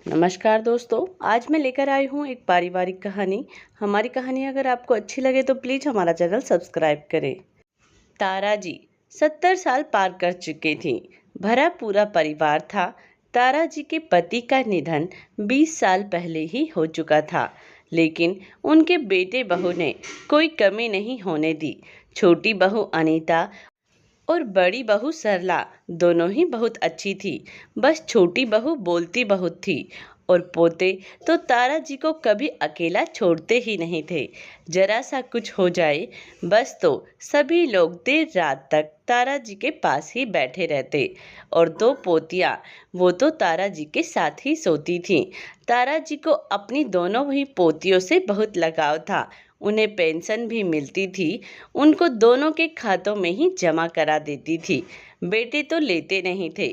नमस्कार दोस्तों, आज मैं लेकर आई हूँ एक पारिवारिक कहानी। हमारी कहानी अगर आपको अच्छी लगे तो प्लीज़ हमारा चैनल सब्सक्राइब करें। तारा जी 70 साल पार कर चुकी थीं। भरा पूरा परिवार था। तारा जी के पति का निधन 20 साल पहले ही हो चुका था, लेकिन उनके बेटे बहू ने कोई कमी नहीं होने दी। छोटी बहू अनीता और बड़ी बहू सरला दोनों ही बहुत अच्छी थी। बस छोटी बहू बोलती बहुत थी और पोते तो तारा जी को कभी अकेला छोड़ते ही नहीं थे। जरा सा कुछ हो जाए बस तो सभी लोग देर रात तक तारा जी के पास ही बैठे रहते। और दो पोतियाँ, वो तो तारा जी के साथ ही सोती थीं। तारा जी को अपनी दोनों ही पोतियों से बहुत लगाव था। उन्हें पेंशन भी मिलती थी, उनको दोनों के खातों में ही जमा करा देती थी। बेटे तो लेते नहीं थे।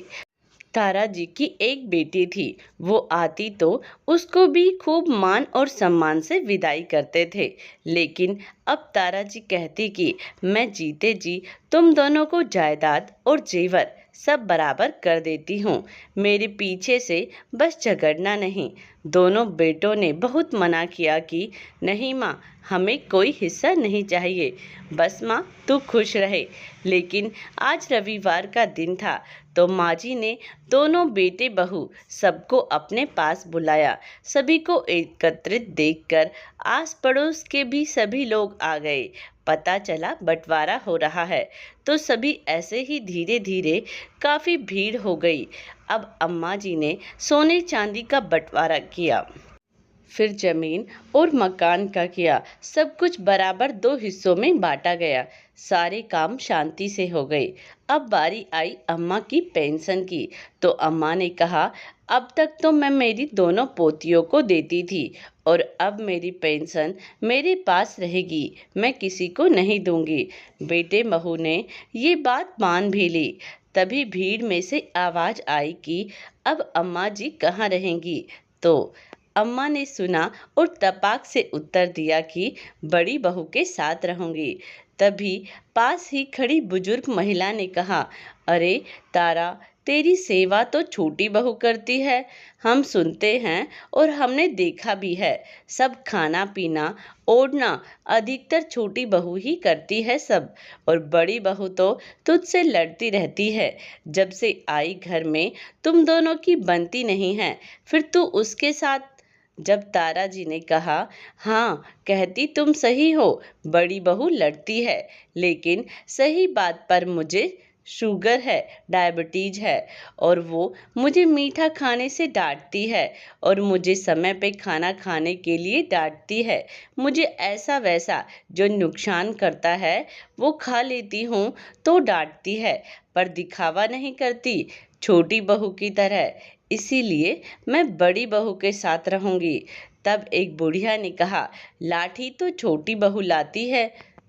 तारा जी की एक बेटी थी, वो आती तो उसको भी खूब मान और सम्मान से विदाई करते थे। लेकिन अब तारा जी कहती कि मैं जीते जी तुम दोनों को जायदाद और जेवर सब बराबर कर देती हूँ, मेरे पीछे से बस झगड़ना नहीं। दोनों बेटों ने बहुत मना किया कि नहीं माँ, हमें कोई हिस्सा नहीं चाहिए, बस माँ तू खुश रहे। लेकिन आज रविवार का दिन था तो माँ जी ने दोनों बेटे बहू सबको अपने पास बुलाया। सभी को एकत्रित देखकर आस पड़ोस के भी सभी लोग आ गए। पता चला बंटवारा हो रहा है तो सभी ऐसे ही धीरे धीरे काफ़ी भीड़ हो गई। अब अम्मा जी ने सोने चांदी का बंटवारा किया, फिर जमीन और मकान का किया। सब कुछ बराबर 2 हिस्सों में बांटा गया। सारे काम शांति से हो गए। अब बारी आई अम्मा की पेंशन की तो अम्मा ने कहा अब तक तो मैं मेरी दोनों पोतियों को देती थी और अब मेरी पेंशन मेरे पास रहेगी, मैं किसी को नहीं दूंगी। बेटे बहू ने ये बात मान भी ली। तभी भीड़ में से आवाज़ आई कि अब अम्मा जी कहाँ रहेंगी। तो अम्मा ने सुना और तपाक से उत्तर दिया कि बड़ी बहू के साथ रहूंगी। तभी पास ही खड़ी बुजुर्ग महिला ने कहा, अरे तारा, तेरी सेवा तो छोटी बहू करती है। हम सुनते हैं और हमने देखा भी है। सब खाना पीना ओढ़ना अधिकतर छोटी बहू ही करती है सब। और बड़ी बहू तो तुझसे लड़ती रहती है। जब से आई घर में तुम दोनों की बनती नहीं है, फिर तू उसके साथ। जब तारा जी ने कहा, हाँ कहती तुम सही हो, बड़ी बहू लड़ती है, लेकिन सही बात पर मुझे शुगर है, डायबिटीज है और वो मुझे मीठा खाने से डांटती है और मुझे समय पे खाना खाने के लिए डांटती है। मुझे ऐसा वैसा जो नुकसान करता है वो खा लेती हूँ तो डांटती है, पर दिखावा नहीं करती छोटी बहू की तरह। इसीलिए मैं बड़ी बहू के साथ रहूंगी। तब एक बुढ़िया ने कहा, लाठी तो छोटी बहू लाती है।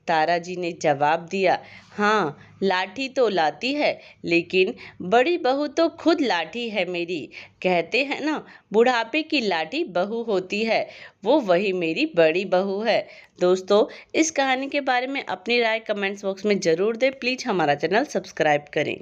तारा जी ने जवाब दिया, हाँ लाठी तो लाती है, लेकिन बड़ी बहू तो खुद लाठी है मेरी। कहते हैं ना, बुढ़ापे की लाठी बहू होती है, वो वही मेरी बड़ी बहू है। दोस्तों, इस कहानी के बारे में अपनी राय कमेंट्स बॉक्स में ज़रूर दें। प्लीज़ हमारा चैनल सब्सक्राइब करें।